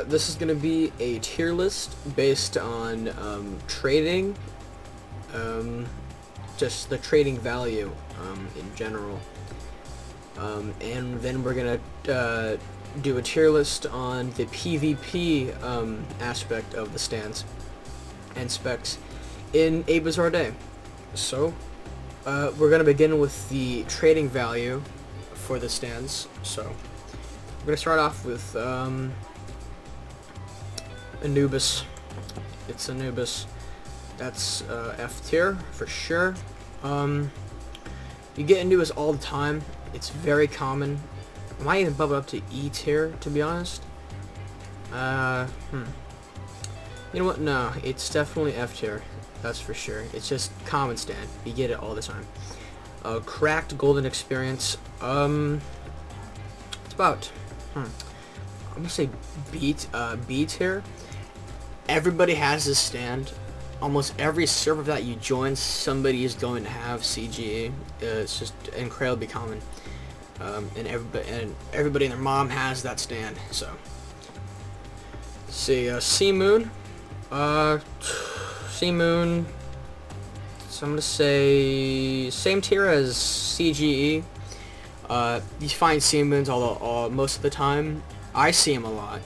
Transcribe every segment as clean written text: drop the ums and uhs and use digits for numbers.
This is going to be a tier list based on trading, just the trading value in general. And then we're going to do a tier list on the PvP aspect of the stands and specs in a bizarre day. So, we're going to begin with the trading value for the stands. So, we're going to start off with Anubis. It's Anubis. That's F tier for sure. You get Anubis all the time. It's very common. I might even bump it up to E tier, to be honest. You know what? No, it's definitely F tier. That's for sure. It's just common stand. You get it all the time. Cracked golden experience. It's about. I'm gonna say B tier. Everybody has this stand. Almost every server that you join, somebody is going to have CGE. It's just incredibly common. And everybody and their mom has that stand. So, let's see, Sea Moon. Sea Moon. So I'm gonna say same tier as CGE. You find Sea Moons although most of the time. I see them a lot.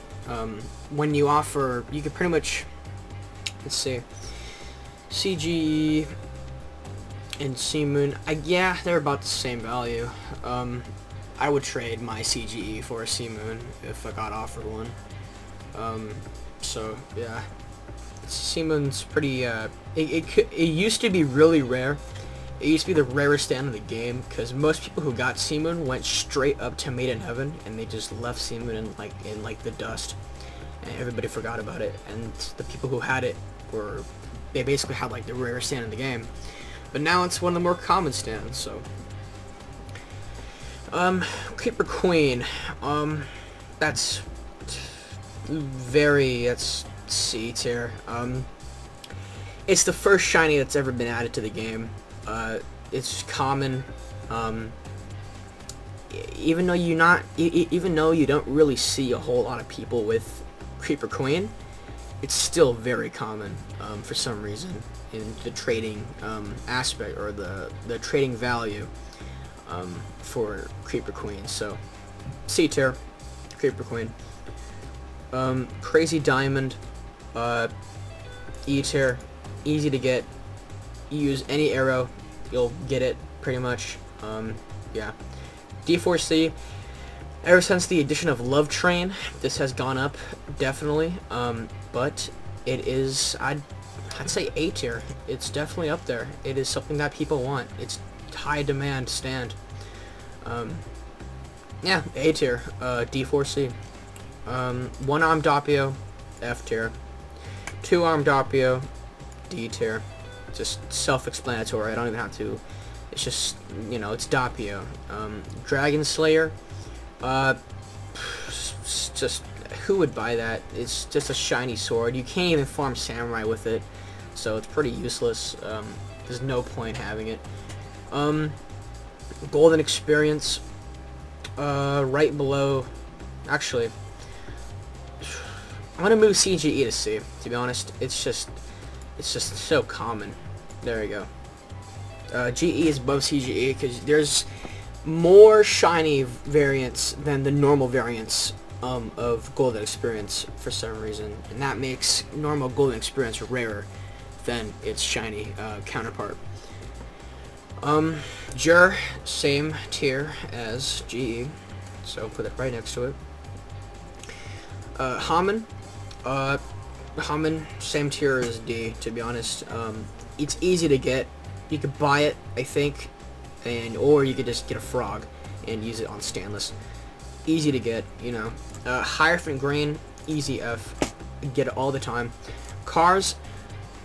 When you offer, you could pretty much, let's see, CGE and Sea Moon. Yeah, they're about the same value. I would trade my CGE for a Sea Moon if I got offered one. So yeah, Sea Moon's pretty. It used to be really rare. It used to be the rarest stand in the game because most people who got Sea Moon went straight up to Made in Heaven and they just left Sea Moon in like the dust, and everybody forgot about it. And the people who had it they basically had like the rarest stand in the game. But now it's one of the more common stands. So, Creeper Queen. That's C tier. It's the first shiny that's ever been added to the game. It's common. Even though you don't really see a whole lot of people with Creeper Queen, it's still very common for some reason in the trading aspect or the trading value for Creeper Queen. So, C tier, Creeper Queen. Crazy Diamond, E tier, easy to get. You use any arrow, you'll get it pretty much. Yeah. D4C. Ever since the addition of Love Train, this has gone up definitely. But it is, I'd say A tier. It's definitely up there. It is something that people want. It's high demand stand. Yeah, A tier. D4C. One-armed Doppio, F tier. Two-armed Doppio, D tier. Just self-explanatory. I don't even have to. It's just, you know, it's Doppio. Dragon Slayer. Just who would buy that? It's just a shiny sword. You can't even farm samurai with it, so it's pretty useless. There's no point having it. Golden experience. Right below. Actually, I'm gonna move CGE to C. To be honest, it's just so common. There we go. GE is above CGE because there's more shiny variants than the normal variants of Golden Experience for some reason, and that makes normal Golden Experience rarer than its shiny counterpart. Jur, same tier as GE, so put it right next to it. Haman. Haman, same tier as D, to be honest. It's easy to get. You could buy it, I think, or you could just get a frog and use it on standless. Easy to get, you know. Hierophant Grain, easy F. Get it all the time. Cars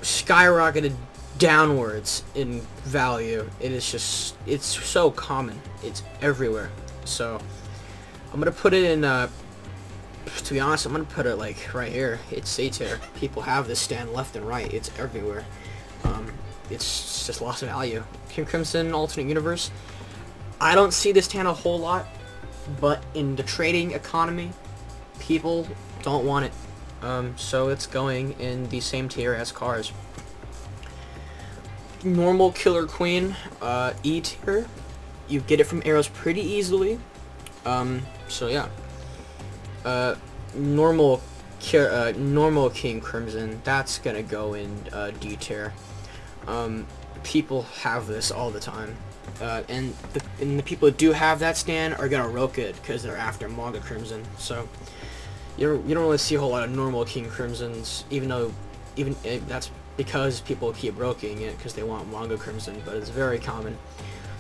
skyrocketed downwards in value. It's so common. It's everywhere. So I'm gonna put it in. To be honest, I'm gonna put it like right here. It's C tier. People have this stand left and right. It's everywhere. It's just lost of value. King Crimson Alternate Universe. I don't see this stand a whole lot, but in the trading economy, People don't want it. So it's going in the same tier as cars. Normal Killer Queen, E tier. You get it from arrows pretty easily. So yeah. Normal King Crimson, that's gonna go in D tier. People have this all the time. And the people that do have that stand are gonna roke it because they're after Manga Crimson. So you don't really see a whole lot of normal King Crimsons, even that's because people keep roking it because they want Manga Crimson, but it's very common.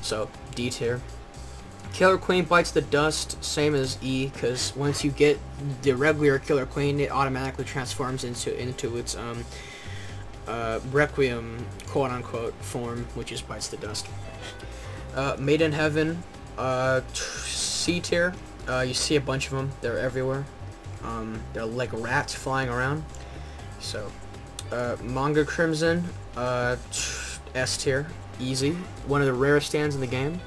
So D tier. Killer Queen bites the dust, same as E, because once you get the regular Killer Queen, it automatically transforms into its Requiem quote unquote form, which is bites the dust. Made in Heaven, C tier. You see a bunch of them. They're everywhere. They're like rats flying around. So, Manga Crimson, S tier, easy. One of the rarest stands in the game.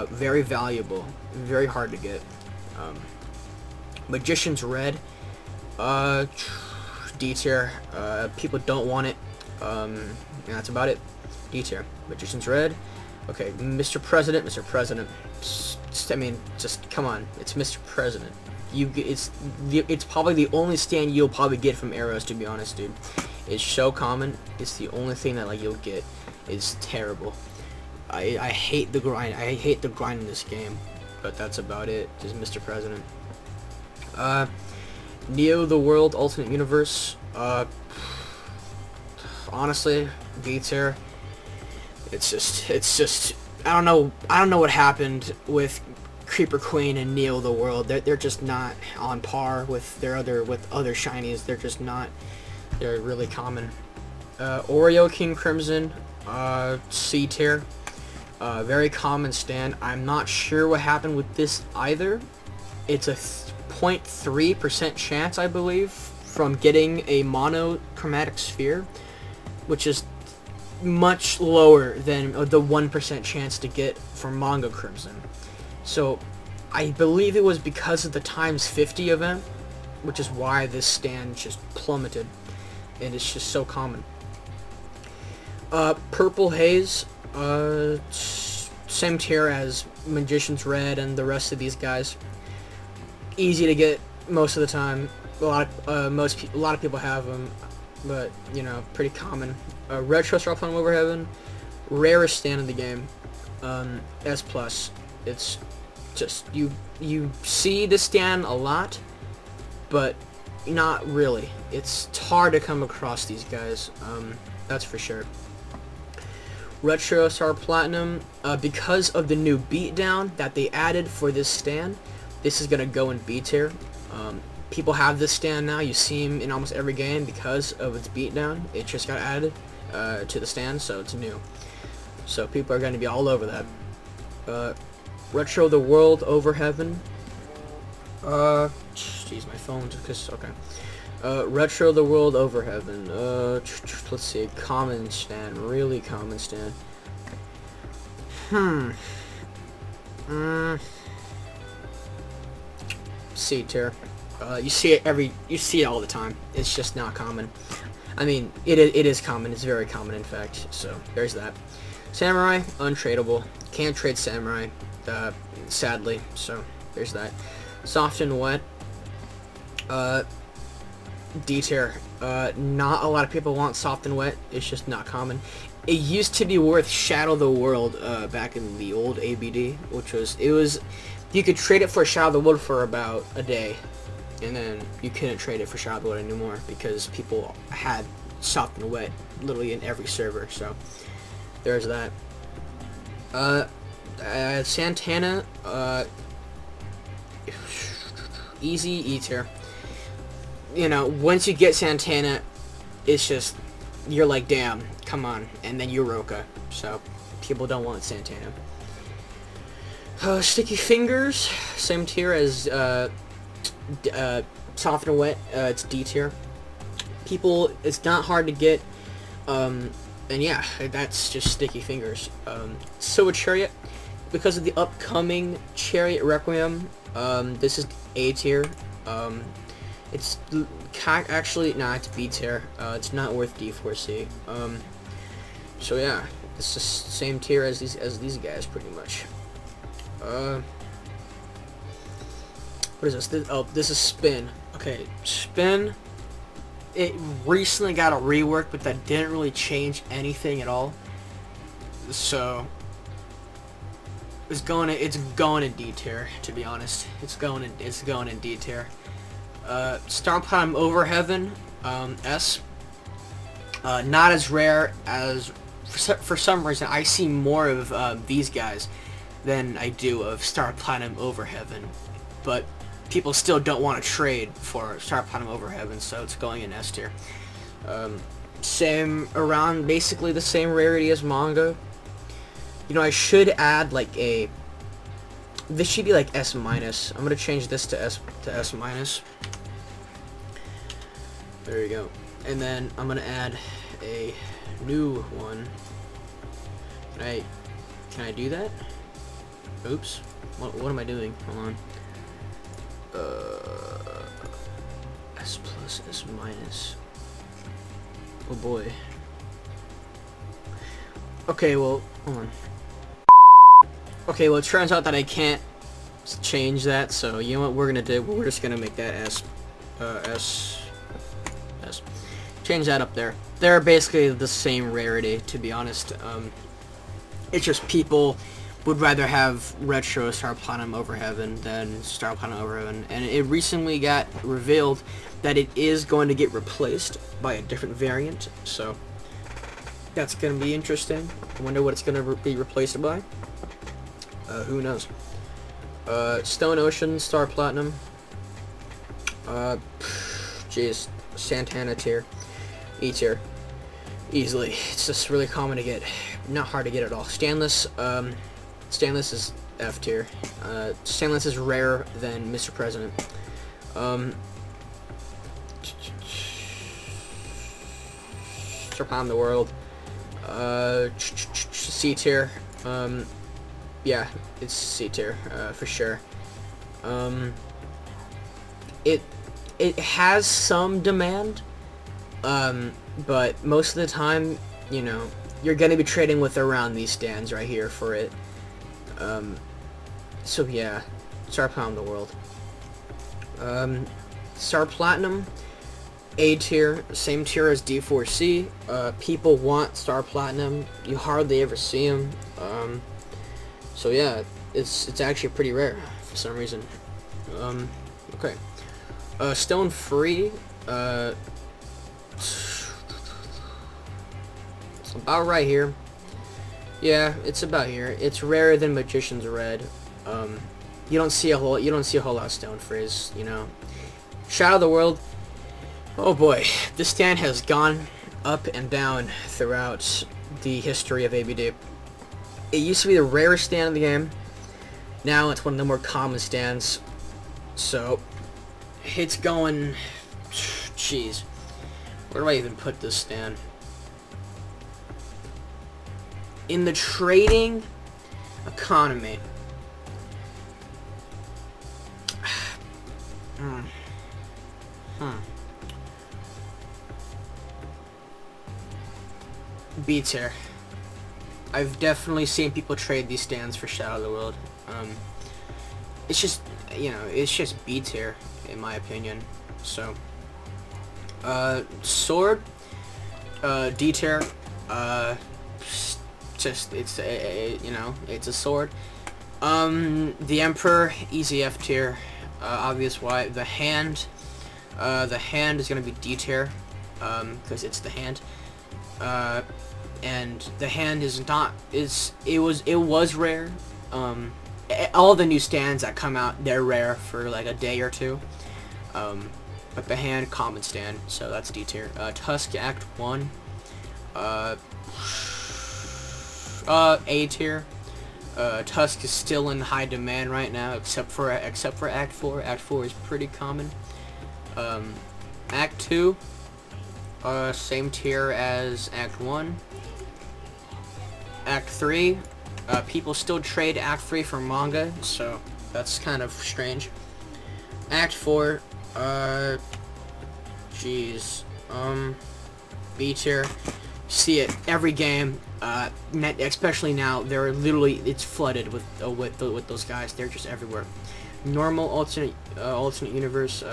Very valuable, very hard to get. Magician's Red, D tier. People don't want it. And that's about it. D tier. Magician's Red. Okay, Mr. President. I mean, just come on. It's Mr. President. It's probably the only stand you'll probably get from arrows, to be honest, dude. It's so common. It's the only thing that like you'll get. It's terrible. I hate the grind. I hate the grind in this game. But that's about it. Just Mr. President. Neo the World Alternate Universe. Honestly, D tier. It's just I don't know what happened with Creeper Queen and Neo the World. They're just not on par with other shinies. They're just not. They're really common. Oreo King Crimson, C tier. Very common stand. I'm not sure what happened with this either. It's a 0.3% chance, I believe, from getting a monochromatic sphere, which is much lower than the 1% chance to get for Manga Crimson. So I believe it was because of the times 50 event, which is why this stand just plummeted, and it's just so common. Purple Haze, same tier as Magician's Red and the rest of these guys. Easy to get most of the time. A lot of people have them, but you know, pretty common. Retro Star Platinum Over Heaven, rarest stand in the game. S plus. It's just you see this stand a lot, but not really. It's hard to come across these guys. That's for sure. Retro Star Platinum, because of the new beatdown that they added for this stand, this is gonna go in B tier. People have this stand now. You see him in almost every game because of its beatdown. It just got added to the stand, so it's new. So people are going to be all over that. Retro the World Over Heaven. Jeez, my phone just okay. Retro the World Over Heaven. Let's see. Common stand. Really common stand. C tier. You see it all the time. It's just not common. I mean, it is common. It's very common, in fact. So there's that. Samurai, untradeable. Can't trade Samurai, sadly. So there's that. Soft and Wet. D tier. Not a lot of people want Soft and Wet. It's just not common. It used to be worth Shadow the World back in the old ABD, which was you could trade it for Shadow the World for about a day, and then you couldn't trade it for Shadow the World anymore because people had Soft and Wet literally in every server. So there's that. Santana, easy E tier. You know, once you get Santana, it's just, you're like, damn, come on, and then Europa. So people don't want Santana. Sticky Fingers, same tier as Soft and Wet. It's D tier. People, it's not hard to get, and yeah, that's just Sticky Fingers. Silver Chariot, because of the upcoming Chariot Requiem, this is A tier. It's actually, nah, it's B tier. It's not worth D4C. So yeah, it's the same tier as these guys, pretty much. What is this? Oh, this is Spin. Okay, Spin. It recently got a rework, but that didn't really change anything at all. So it's going in D tier, to be honest. It's going in D tier. Star Platinum Over Heaven, S. Not as rare as, for some reason, I see more of these guys than I do of Star Platinum Over Heaven, but people still don't want to trade for Star Platinum Over Heaven, so it's going in S tier. Around basically the same rarity as manga. You know, I should add like this should be like S minus. I'm gonna change this to S minus. There you go. And then I'm gonna add a new one. Can I do that? Oops. What am I doing? Hold on. S plus, S minus. Oh boy. Okay, well, hold on. Okay, well, it turns out that I can't change that, so you know what we're gonna do? We're just gonna make that S. Change that up there. They're basically the same rarity, to be honest. It's just people would rather have retro Star Platinum Over Heaven than Star Platinum Over Heaven, and it recently got revealed that it is going to get replaced by a different variant, so that's going to be interesting. I wonder what it's going to be replaced by. Who knows? Stone Ocean, Star Platinum. Jeez, Santana tier. E tier. Easily. It's just really common to get. Not hard to get at all. Stainless. Stainless is F tier. Stainless is rarer than Mr. President. Surpass the world. C tier. Yeah, it's C tier for sure. It has some demand, but most of the time, you know, you're gonna be trading with around these stands right here for it. So yeah, Star Platinum the world. Star Platinum, A tier, same tier as D4C. People want Star Platinum. You hardly ever see them. So yeah, it's actually pretty rare for some reason. Okay. Stone Free. It's about right here. Yeah, it's about here. It's rarer than Magician's Red. You don't see a whole lot of Stone Freeze, you know. Shadow of the World. Oh boy, this stand has gone up and down throughout the history of ABD. It used to be the rarest stand in the game. Now it's one of the more common stands. So it's going. Jeez, where do I even put this stand? In the trading economy. B tier. I've definitely seen people trade these stands for Shadow of the World. It's just, you know, it's just B tier in my opinion. So, Sword, D tier. Just it's you know, it's a sword. The Emperor, easy F tier. Obvious why. The Hand is gonna be D tier, because it's the Hand. And the Hand is not it was rare. All the new stands that come out, they're rare for like a day or two. But the Hand, common stand, so that's D tier. Tusk Act 1. A tier. Tusk is still in high demand right now, except for Act 4. Act 4 is pretty common. Act 2, same tier as Act 1. Act 3, people still trade Act 3 for manga, so that's kind of strange. Act 4, Jeez. B tier. See it every game. Especially now, they're literally, it's flooded with those guys. They're just everywhere. Normal alternate universe.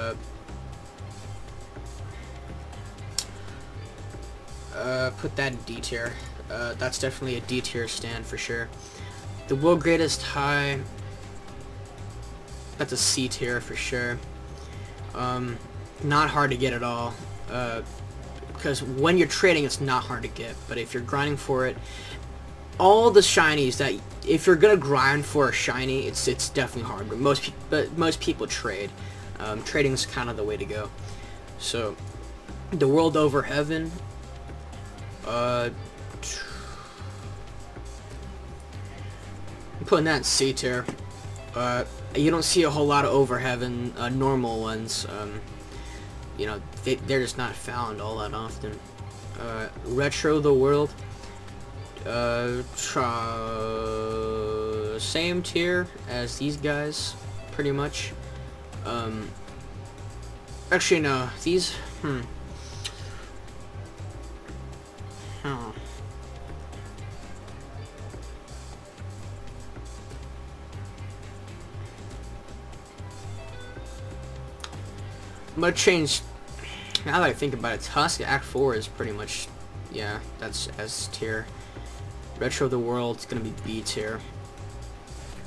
Put that in D tier. That's definitely a D tier stand for sure. The world greatest high. That's a C tier for sure. Not hard to get at all. Because when you're trading, it's not hard to get. But if you're grinding for it, all the shinies that, if you're gonna grind for a shiny, it's definitely hard. But most people trade. Trading is kind of the way to go. So, the world over heaven. I'm putting that in C tier. You don't see a whole lot of over heaven normal ones. You know, they're just not found all that often. Retro the world. Same tier as these guys, pretty much. Actually, no. These. I'm gonna change. Now that I think about it, Tusk Act 4 is pretty much, yeah, that's S tier. Retro the World is gonna be B tier.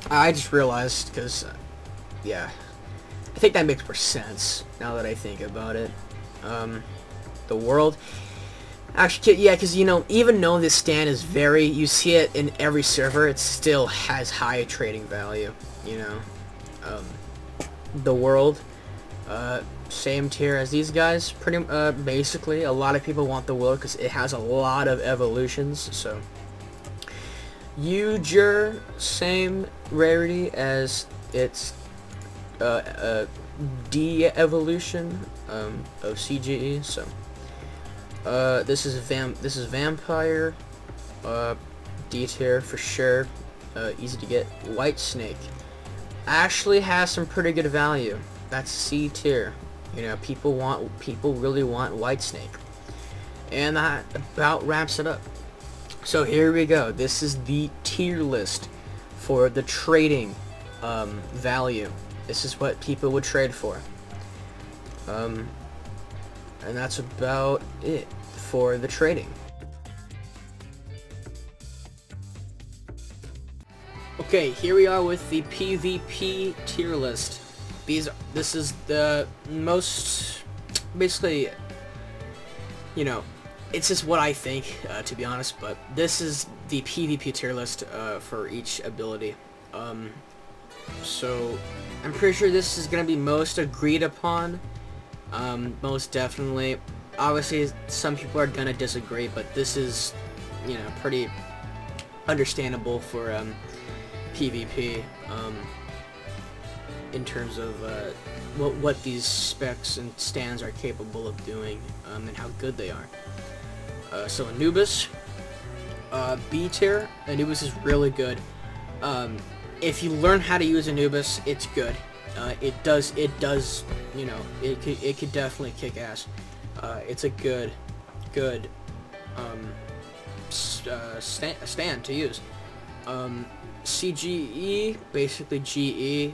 I just realized, because, yeah, I think that makes more sense now that I think about it. The World, actually, yeah, because, you know, even though this stand is very, you see it in every server, it still has high trading value, you know. The World, same tier as these guys, pretty basically. A lot of people want the World because it has a lot of evolutions, so. Ujur, same rarity as its D evolution of CGE. So this is Vampire, D tier for sure. Easy to get. White Snake actually has some pretty good value. That's C tier. You know, people really want White Snake, and that about wraps it up. So here we go. This is the tier list for the trading value. This is what people would trade for. And that's about it for the trading. Okay, here we are with the PvP tier list. This is the most, basically, you know, it's just what I think, to be honest, but this is the PvP tier list for each ability. So I'm pretty sure this is going to be most agreed upon, most definitely. Obviously, some people are going to disagree, but this is, you know, pretty understandable for PvP in terms of what these specs and stands are capable of doing and how good they are. So Anubis, B tier. Anubis is really good. If you learn how to use Anubis, it's good. It does, you know, it could definitely kick ass. It's a good stand to use. CGE, basically GE.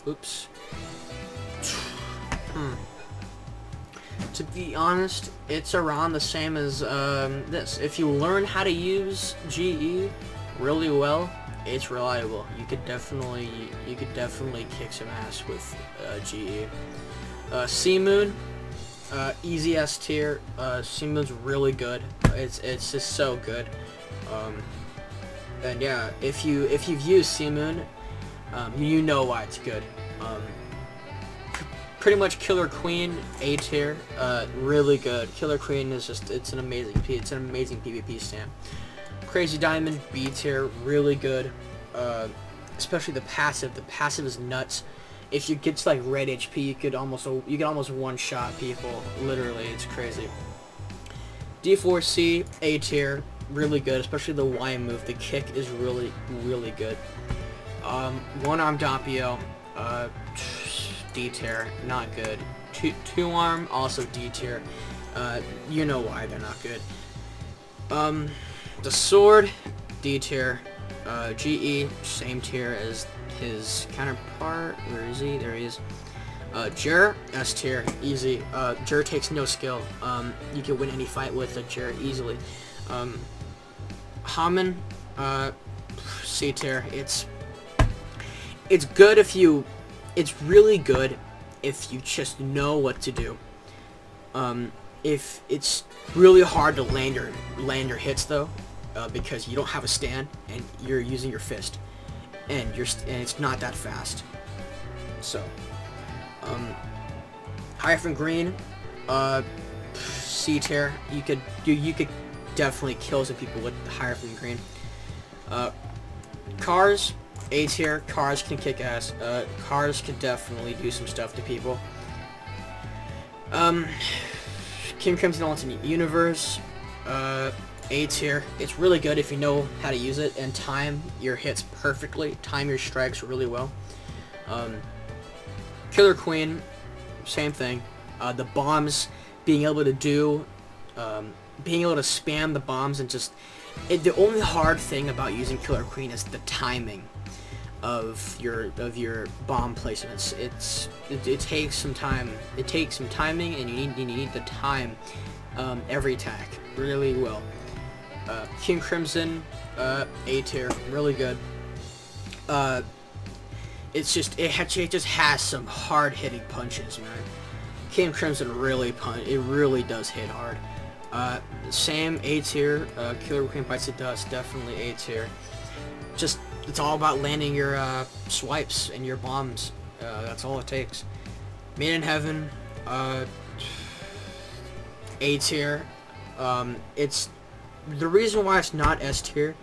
Oops. To be honest, it's around the same as this. If you learn how to use GE really well, it's reliable. You could definitely kick some ass with GE. Sea Moon, easy S tier. Sea Moon's really good. It's just so good. And yeah, if you've used Sea Moon, you know why it's good. Pretty much Killer Queen, A tier, really good. Killer Queen is just, it's an amazing PvP stand. Crazy Diamond, B tier, really good. Especially the passive. The passive is nuts. If you get to like red HP, you could almost one-shot people. Literally, it's crazy. D4C, A tier, really good. Especially the Y move. The kick is really good. One-arm Doppio. D tier, not good. Two arm, also D tier. You know why they're not good. The sword, D tier. GE, same tier as his counterpart. Where is he? There he is. Jer, S tier, easy. Jer takes no skill. You can win any fight with a Jer easily. Haman, C tier. It's good if you. It's really good if you just know what to do. If it's really hard to land your hits though, because you don't have a stand and you're using your fist, and it's not that fast. So, Hyphen Green, C tier. You could definitely kill some people with Hyphen Green. Cars, A tier. Cars can kick ass. Cars can definitely do some stuff to people. King Crimson Alternate Universe, A tier. It's really good if you know how to use it and time your hits perfectly, time your strikes really well. Killer Queen, same thing. The bombs, being able to spam the bombs and just... the only hard thing about using Killer Queen is the timing of your bomb placements. It takes some time. It takes some timing, and you need to time every attack really well. King Crimson, A tier, really good. It just has some hard hitting punches, man. King Crimson really does hit hard. Same A tier. Killer Queen Bites the Dust, definitely A tier. Just, it's all about landing your swipes and your bombs. That's all it takes. Made in Heaven, A tier. It's the reason why it's not S tier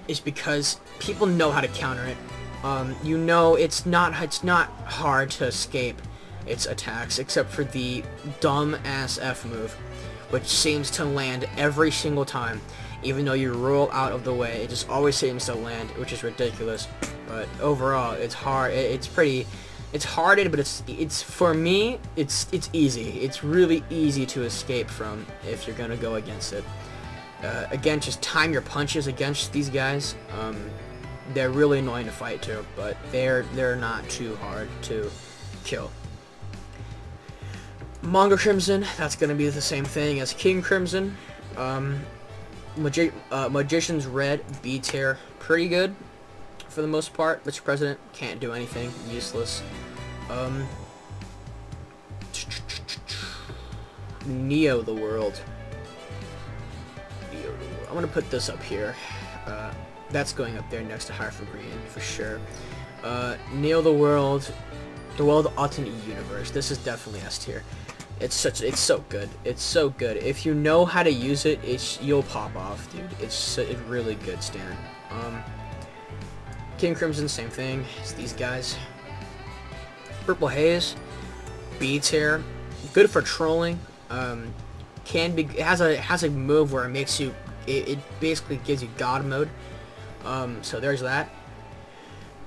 is because people know how to counter it. You know, it's not hard to escape its attacks, except for the dumb ass F move, which seems to land every single time. Even though you roll out of the way, it just always seems to land, which is ridiculous. But overall, it's hard. It's harded, but it's for me, it's easy. It's really easy to escape from if you're gonna go against it. Again, just time your punches against these guys. They're really annoying to fight too, but they're not too hard to kill. Manga Crimson, that's gonna be the same thing as King Crimson. Magician's Red, B tier, pretty good for the most part. Mr. President can't do anything, useless. Neo the World. I'm gonna put this up here. That's going up there next to Hyphen Green for sure. Neo the World Alternate Universe. This is definitely S tier. It's so good. It's so good. If you know how to use it, you'll pop off, dude. It's a really good stand. King Crimson, same thing. It's these guys. Purple Haze, B tier. Good for trolling. It has a move where it makes you. It basically gives you God mode. So there's that.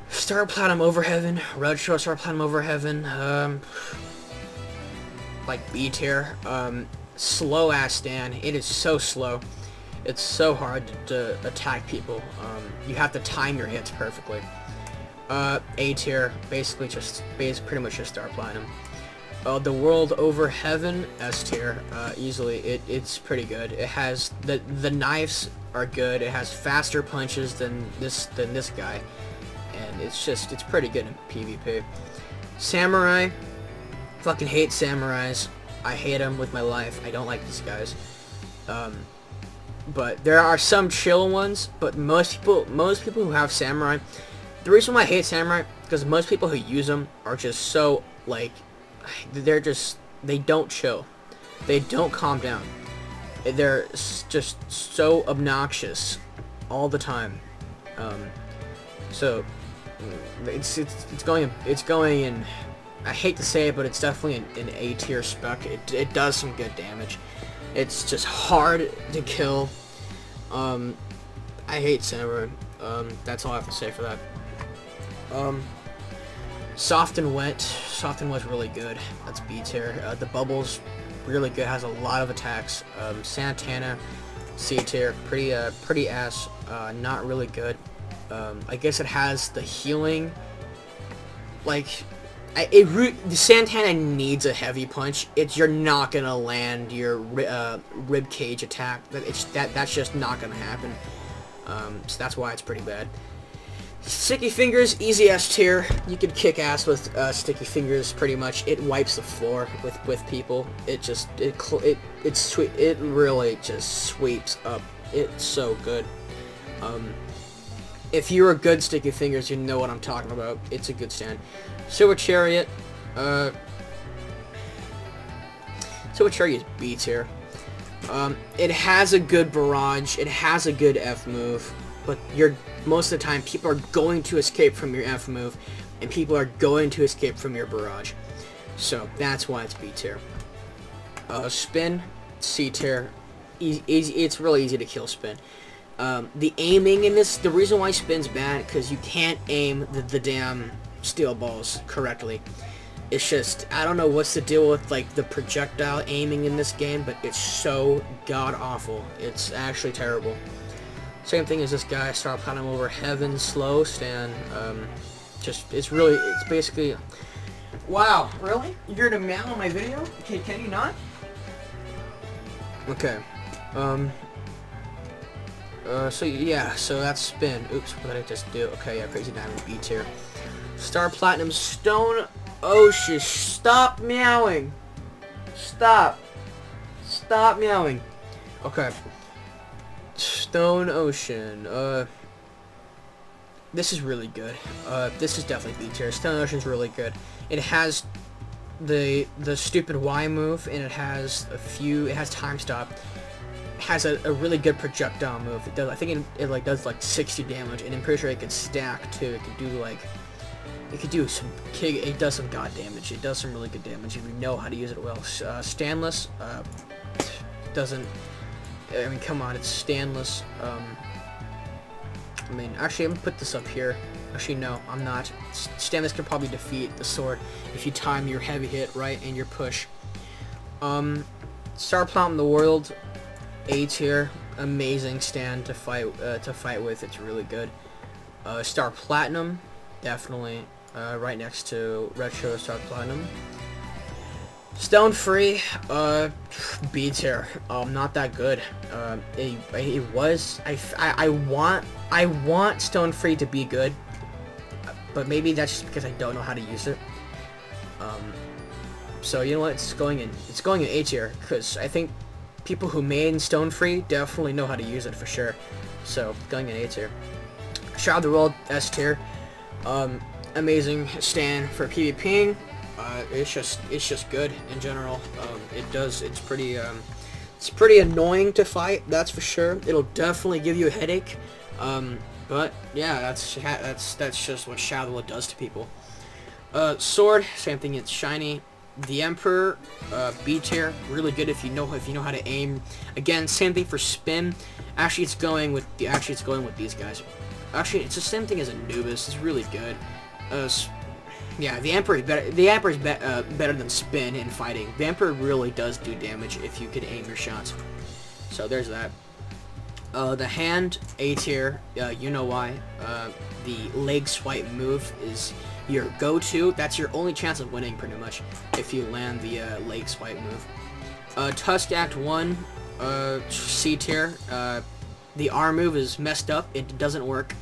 Star Platinum Over Heaven, Red Show Star Platinum Over Heaven. Like B tier. Slow ass stand. It is so slow. It's so hard to attack people. You have to time your hits perfectly. A tier, pretty much just Star Platinum. The World Over Heaven, S tier, easily. It's pretty good. It has the knives are good. It has faster punches than this guy, and it's pretty good in PvP. Samurai, fucking hate samurais. I hate them with my life. I don't like these guys. But there are some chill ones. But most people who have samurai, the reason why I hate samurai because most people who use them are just so like. They don't chill. They don't calm down. They're just so obnoxious all the time. So it's going in. I hate to say it, but it's definitely an A tier spec. It does some good damage. It's just hard to kill. I hate samurai. That's all I have to say for that. Soft and Wet. Soft and Wet's really good. That's B tier. The Bubbles, really good. Has a lot of attacks. Santana, C tier. Pretty ass. Not really good. I guess it has the healing. Like, the Santana needs a heavy punch. You're not gonna land your rib cage attack. That's just not gonna happen. So that's why it's pretty bad. Sticky Fingers, easy S tier. You could kick ass with Sticky Fingers pretty much. It wipes the floor with people. It's sweet. It really just sweeps up. It's so good. If you're a good Sticky Fingers, you know what I'm talking about. It's a good stand. Silver Chariot. Silver Chariot is B tier. It has a good barrage. It has a good F move. But most of the time, people are going to escape from your F move, and people are going to escape from your barrage. So that's why it's B tier. Spin, C tier. It's really easy to kill Spin. The aiming in this, the reason why Spin's bad, because you can't aim the damn steel balls correctly. It's just, I don't know what's the deal with like the projectile aiming in this game, but it's so god awful. It's actually terrible. Same thing as this guy, Star Platinum over Heaven Slow stand. It's basically, wow, really? You're the man on my video? Can you not? Okay. So yeah, so that's Spin. Oops, what did I just do? Okay, yeah, Crazy Diamond B tier. Star Platinum Stone Ocean. Stop meowing. Stop meowing. Okay. Stone Ocean. This is really good. This is definitely B tier. Stone Ocean's really good. It has the stupid Y move, and it has time stop. It has a really good projectile move. It does. I think it like does like 60 damage, and I'm pretty sure it could stack too. It could do like. It does some god damage. It does some really good damage if you know how to use it well. Stanless doesn't. I mean, come on, it's Stanless. I mean, actually, I'm gonna put this up here. Actually, no, I'm not. Stanless can probably defeat the sword if you time your heavy hit right and your push. Star Platinum the World, A tier, amazing stand to fight with. It's really good. Star Platinum, definitely right next to Retro Star Platinum. Stone Free, B tier. Not that good. It was. I want Stone Free to be good, but maybe that's just because I don't know how to use it. So you know what? It's going in A tier because I think people who made Stone Free definitely know how to use it for sure. So going in A tier. Shadow of the World, S tier. Amazing stand for PvPing. It's just good in general. It's pretty annoying to fight, that's for sure. It'll definitely give you a headache. But yeah, that's just what Shadow of the World does to people. Sword, same thing. It's shiny. The Emperor, B tier, really good if you know how to aim. Again, same thing for Spin. Actually, it's going with these guys. Actually, it's the same thing as Anubis. It's really good. Yeah, the Emperor is better. The Emperor is better than Spin in fighting. The Emperor really does do damage if you could aim your shots. So there's that. The Hand, A tier. You know why? The leg swipe move is your go-to. That's your only chance of winning, pretty much, if you land the leg swipe move. Tusk Act 1, C tier. The R move is messed up. It doesn't work.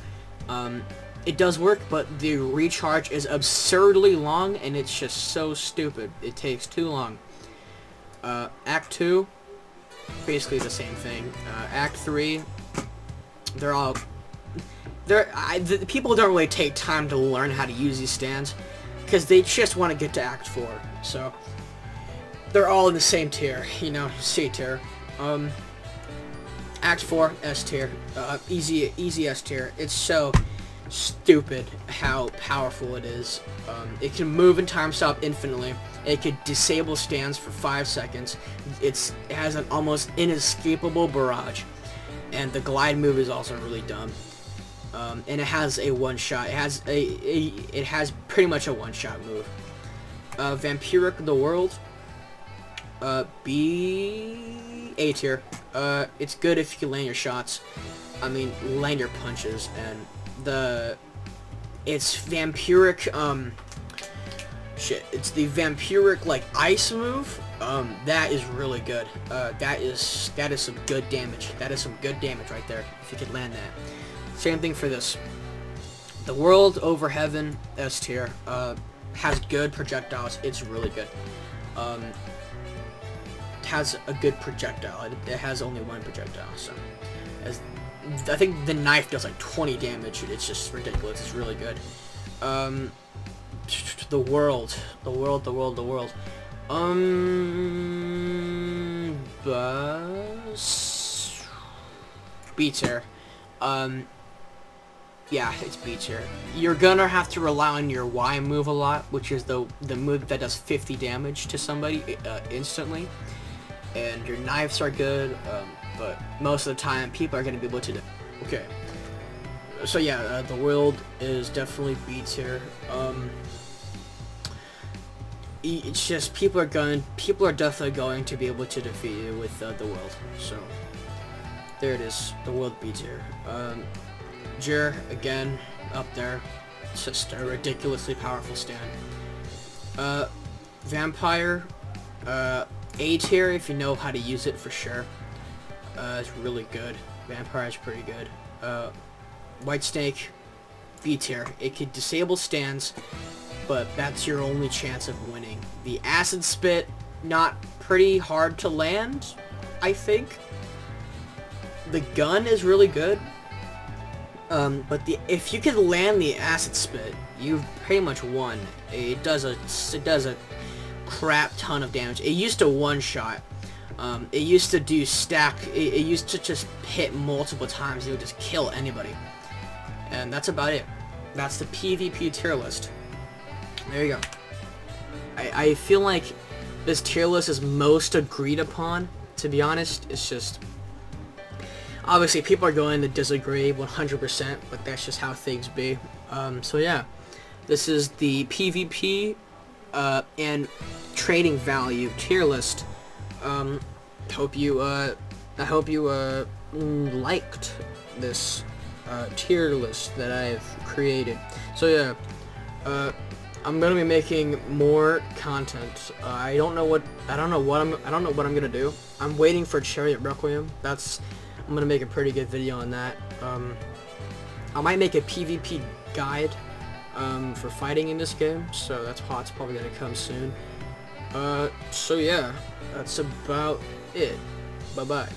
It does work, but the recharge is absurdly long, and it's just so stupid. It takes too long. Act 2, basically the same thing. Act 3, the people don't really take time to learn how to use these stands, because they just want to get to Act 4. So they're all in the same tier, you know, C tier. Act 4, S tier. Easy S tier. It's so stupid how powerful it is. It can move and time stop infinitely. It could disable stands for 5 seconds. It has an almost inescapable barrage, and the glide move is also really dumb. and it has a one-shot. It has pretty much a one-shot move. Vampiric the World. A tier. It's good if you can land your shots. I mean, land your punches, and it's vampiric. It's the vampiric like ice move. That is really good. That is some good damage. That is some good damage right there. If you could land that. Same thing for this. The World Over Heaven S tier. Has good projectiles. It's really good. Has a good projectile. It has only one projectile, so I think the knife does like 20 damage. It's just ridiculous. It's really good. The World. B tier. Yeah, it's B tier. You're gonna have to rely on your Y move a lot, which is the move that does 50 damage to somebody instantly. And your knives are good, but most of the time people are gonna be able to do. Okay. So yeah, the World is definitely B tier. It's just people are definitely going to be able to defeat you with the World. So there it is, the World B tier. Jer, again, up there. It's just a ridiculously powerful stand. Vampire, A tier if you know how to use it for sure. It's really good. Vampire is pretty good. White Snake, B tier. It could disable stands, but that's your only chance of winning. The Acid Spit, not pretty hard to land, I think. The gun is really good. But if you can land the Acid Spit, you've pretty much won. It does a crap ton of damage. It used to one-shot. It used to do stack. It used to just hit multiple times. It would just kill anybody. And that's about it. That's the PvP tier list. There you go. I feel like this tier list is most agreed upon, to be honest. It's just... obviously, people are going to disagree 100%, but that's just how things be. So yeah, this is the PvP and trading value tier list. I hope you liked this tier list that I've created. So yeah, I'm gonna be making more content. I don't know what I'm gonna do. I'm waiting for Chariot Requiem. I'm gonna make a pretty good video on that. I might make a PvP guide for fighting in this game, so that's probably gonna come soon. So yeah, that's about it. Bye bye.